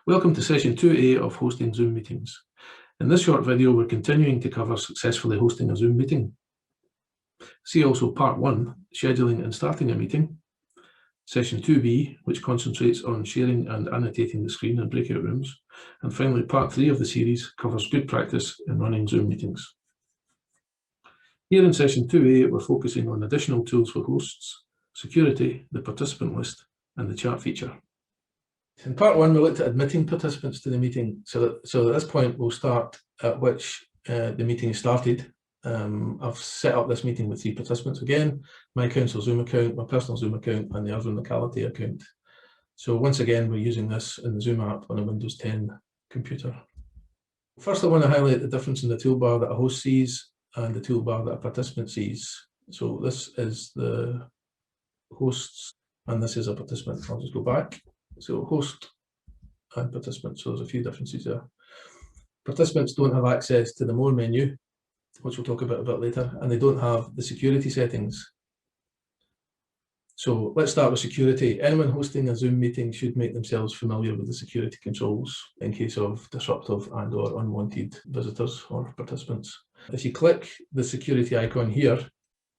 Welcome to session 2A of hosting Zoom meetings. In this short video, we're continuing to cover successfully hosting a Zoom meeting. See also part 1, scheduling and starting a meeting. Session 2B, which concentrates on sharing and annotating the screen in breakout rooms. And finally, part 3 of the series covers good practice in running Zoom meetings. Here in session 2A, we're focusing on additional tools for hosts, security, the participant list, and the chat feature. In part 1, we looked at admitting participants to the meeting. So at this point, we'll start at which the meeting started. I've set up this meeting with 3 participants again, my council Zoom account, my personal Zoom account, and the Irvine Locality account. So once again, we're using this in the Zoom app on a Windows 10 computer. First, I want to highlight the difference in the toolbar that a host sees and the toolbar that a participant sees. So this is the hosts, and this is a participant. I'll just go back. So host and participant, so there's a few differences there. Participants don't have access to the More menu, which we'll talk about a bit later, and they don't have the security settings. So let's start with security. Anyone hosting a Zoom meeting should make themselves familiar with the security controls in case of disruptive and/or unwanted visitors or participants. If you click the security icon here,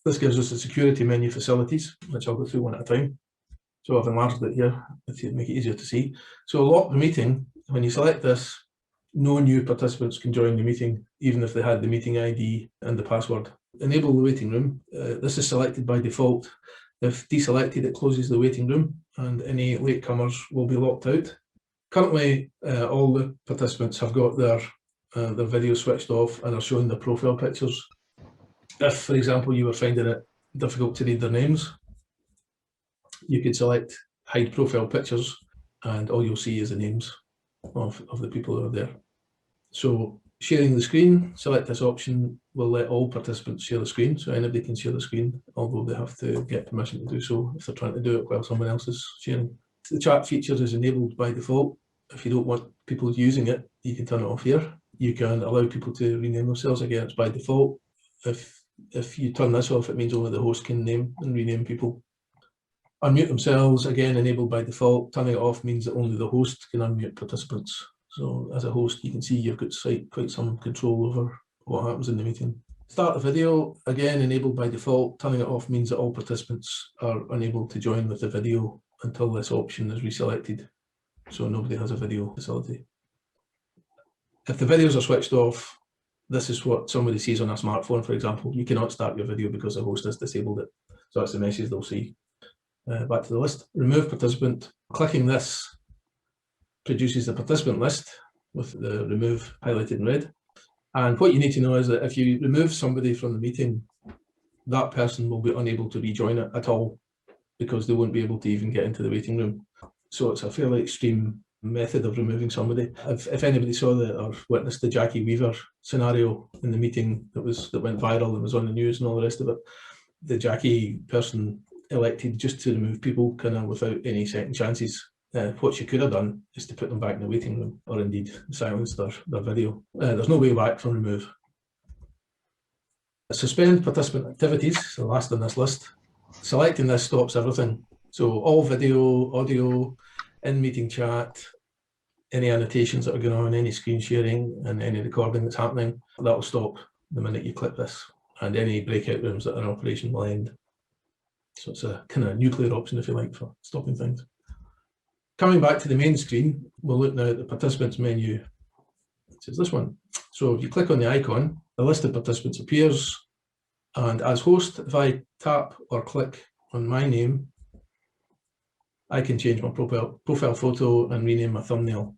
this gives us the security menu facilities, which I'll go through one at a time. So I've enlarged it here to make it easier to see. So lock the meeting, when you select this, no new participants can join the meeting, even if they had the meeting ID and the password. Enable the waiting room. This is selected by default. If deselected, it closes the waiting room and any latecomers will be locked out. Currently, all the participants have got their video switched off and are showing their profile pictures. If, for example, you were finding it difficult to read their names, you could select hide profile pictures and all you'll see is the names of the people who are there. So sharing the screen, select this option will let all participants share the screen. So anybody can share the screen, although they have to get permission to do so if they're trying to do it while someone else is sharing. The chat feature is enabled by default. If you don't want people using it, you can turn it off here. You can allow people to rename themselves. Again, it's by default. If you turn this off, it means only the host can name and rename people. Unmute themselves, again, enabled by default. Turning it off means that only the host can unmute participants. So as a host, you can see you've got quite some control over what happens in the meeting. Start the video, again, enabled by default. Turning it off means that all participants are unable to join with the video until this option is reselected. So nobody has a video facility. If the videos are switched off, this is what somebody sees on a smartphone, for example. You cannot start your video because the host has disabled it. So that's the message they'll see. Back to the list, remove participant. Clicking this produces the participant list with the remove highlighted in red. And what you need to know is that if you remove somebody from the meeting, that person will be unable to rejoin it at all because they won't be able to even get into the waiting room. So it's a fairly extreme method of removing somebody. If anybody saw or witnessed the Jackie Weaver scenario in the meeting that went viral and was on the news and all the rest of it, the Jackie person elected just to remove people kind of without any second chances. What she could have done is to put them back in the waiting room or indeed silence their video. There's no way back from remove. Suspend participant activities, the last on this list. Selecting this stops everything. So all video, audio, in-meeting chat, any annotations that are going on, any screen sharing and any recording that's happening, that will stop the minute you click this. And any breakout rooms that are in operation will end. So it's a kind of nuclear option, if you like, for stopping things. Coming back to the main screen, we'll look now at the participants menu, which is this one. So if you click on the icon, the list of participants appears. And as host, if I tap or click on my name, I can change my profile photo and rename my thumbnail.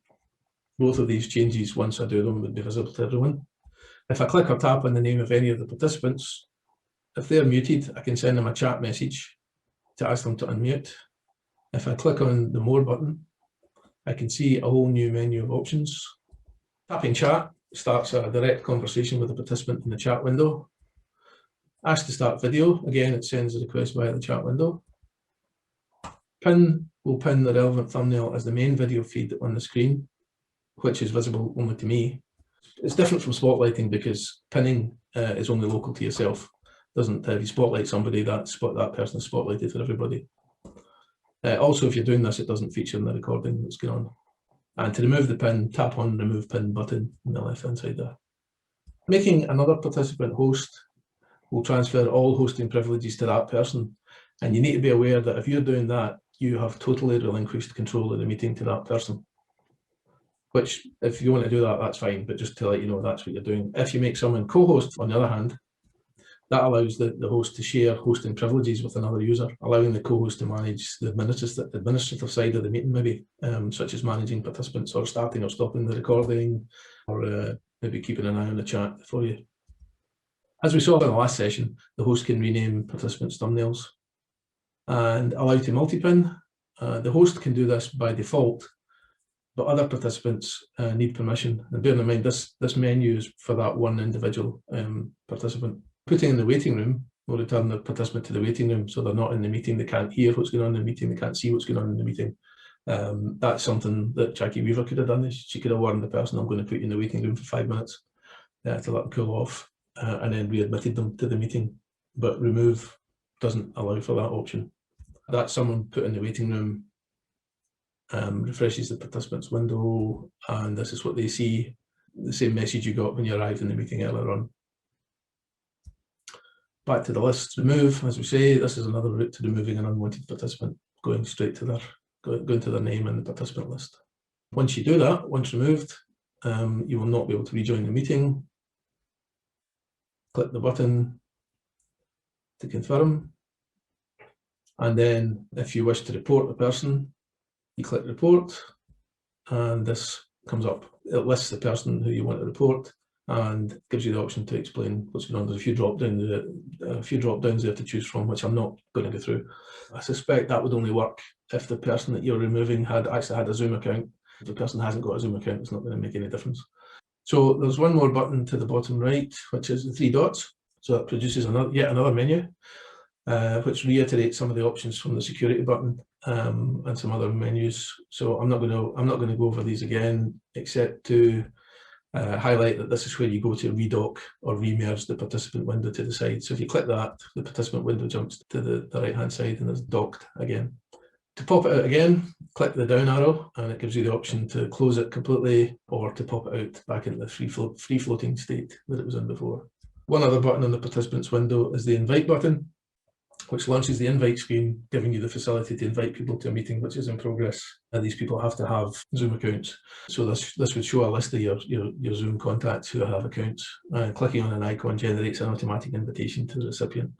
Both of these changes, once I do them, would be visible to everyone. If I click or tap on the name of any of the participants, if they're muted, I can send them a chat message to ask them to unmute. If I click on the More button, I can see a whole new menu of options. Tapping chat starts a direct conversation with the participant in the chat window. Ask to start video, again, it sends a request via the chat window. Pin will pin the relevant thumbnail as the main video feed on the screen, which is visible only to me. It's different from spotlighting because pinning is only local to yourself. Doesn't, if you spotlight somebody, that person is spotlighted for everybody. Also, if you're doing this, it doesn't feature in the recording that's going on. And to remove the pin, tap on the remove pin button on the left hand side there. Making another participant host will transfer all hosting privileges to that person. And you need to be aware that if you're doing that, you have totally relinquished control of the meeting to that person. Which, if you want to do that, that's fine, but just to let you know that's what you're doing. If you make someone co-host, on the other hand, that allows the host to share hosting privileges with another user, allowing the co-host to manage the administrative side of the meeting, maybe, such as managing participants or starting or stopping the recording, or maybe keeping an eye on the chat for you. As we saw in the last session, the host can rename participants' thumbnails and allow to multi-pin. The host can do this by default, but other participants need permission. And bear in mind, this menu is for that one individual participant. Putting in the waiting room will return the participant to the waiting room, so they're not in the meeting, they can't hear what's going on in the meeting, they can't see what's going on in the meeting. That's something that Jackie Weaver could have done. She could have warned the person, I'm going to put you in the waiting room for 5 minutes to let them cool off, and then readmitted them to the meeting. But remove doesn't allow for that option. That's someone put in the waiting room, refreshes the participant's window, and this is what they see, the same message you got when you arrived in the meeting earlier on. Back to the list, remove, as we say, this is another route to removing an unwanted participant, going straight to going to their name in the participant list. Once you do that, once removed, you will not be able to rejoin the meeting. Click the button to confirm. And then if you wish to report the person, you click report, and this comes up. It lists the person who you want to report and gives you the option to explain what's going on. There's a few drop downs there to choose from, which I'm not going to go through. I suspect that would only work if the person that you're removing actually had a Zoom account. If the person hasn't got a Zoom account, it's not going to make any difference. So there's one more button to the bottom right, which is the 3 dots. So that produces yet another menu, which reiterates some of the options from the security button and some other menus. So I'm not going to go over these again, except to highlight that this is where you go to redock or remerge the participant window to the side. So if you click that, the participant window jumps to the right hand side and is docked again. To pop it out again, click the down arrow, and it gives you the option to close it completely or to pop it out back into the free floating state that it was in before. One other button on the participants window is the invite button, which launches the invite screen, giving you the facility to invite people to a meeting which is in progress. And these people have to have Zoom accounts. So this would show a list of your Zoom contacts who have accounts. And clicking on an icon generates an automatic invitation to the recipient.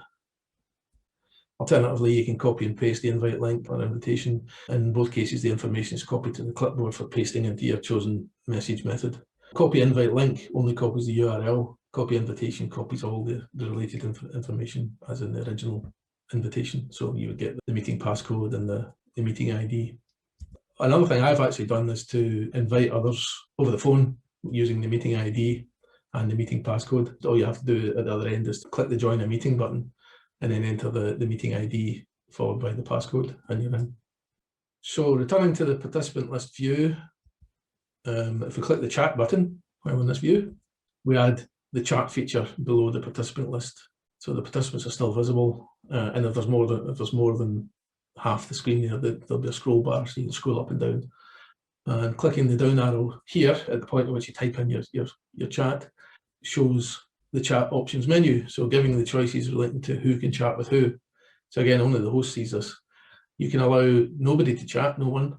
Alternatively, you can copy and paste the invite link or invitation. In both cases, the information is copied to the clipboard for pasting into your chosen message method. Copy invite link only copies the URL. Copy invitation copies all the related information as in the original invitation. So you would get the meeting passcode and the meeting ID. Another thing I've actually done is to invite others over the phone using the meeting ID and the meeting passcode. All you have to do at the other end is to click the join a meeting button and then enter the meeting ID followed by the passcode, and you're in. So returning to the participant list view, if we click the chat button while in this view, we add the chat feature below the participant list. So the participants are still visible, and if there's more than half the screen, there'll be a scroll bar, so you can scroll up and down. And clicking the down arrow here at the point at which you type in your chat shows the chat options menu. So giving the choices relating to who can chat with who. So again, only the host sees this. You can allow nobody to chat, no one,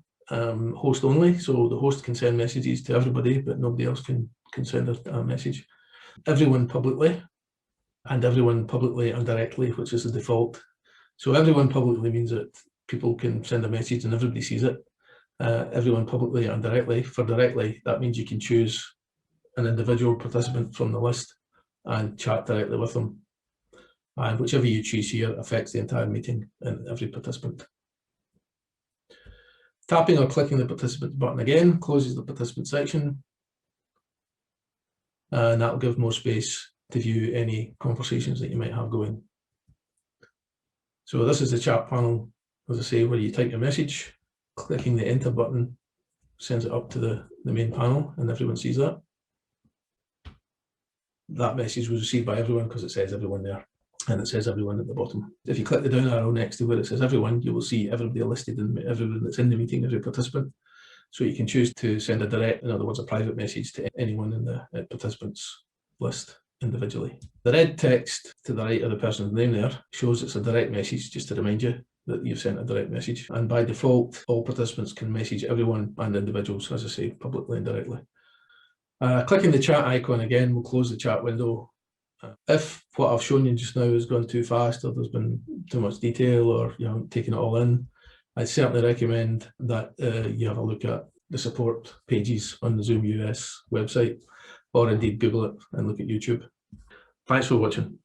host only. So the host can send messages to everybody, but nobody else can send a message. Everyone publicly, and everyone publicly and directly, which is the default. So everyone publicly means that people can send a message and everybody sees it. Everyone publicly and directly. For directly, that means you can choose an individual participant from the list and chat directly with them. And whichever you choose here affects the entire meeting and every participant. Tapping or clicking the participant button again closes the participant section. And that will give more space to view any conversations that you might have going. So this is the chat panel, as I say, where you type your message. Clicking the enter button sends it up to the main panel and everyone sees that. That message was received by everyone because it says everyone there, and it says everyone at the bottom. If you click the down arrow next to where it says everyone, you will see everybody listed and everyone that's in the meeting as a participant. So you can choose to send a direct, in other words, a private message to anyone in the participants list individually. The red text to the right of the person's name there shows it's a direct message, just to remind you that you've sent a direct message. And by default, all participants can message everyone and individuals, as I say, publicly and directly. Clicking the chat icon again will close the chat window. If what I've shown you just now has gone too fast, or there's been too much detail, or you haven't taken it all in, I certainly recommend that you have a look at the support pages on the Zoom US website, or indeed Google it and look at YouTube. Thanks for watching.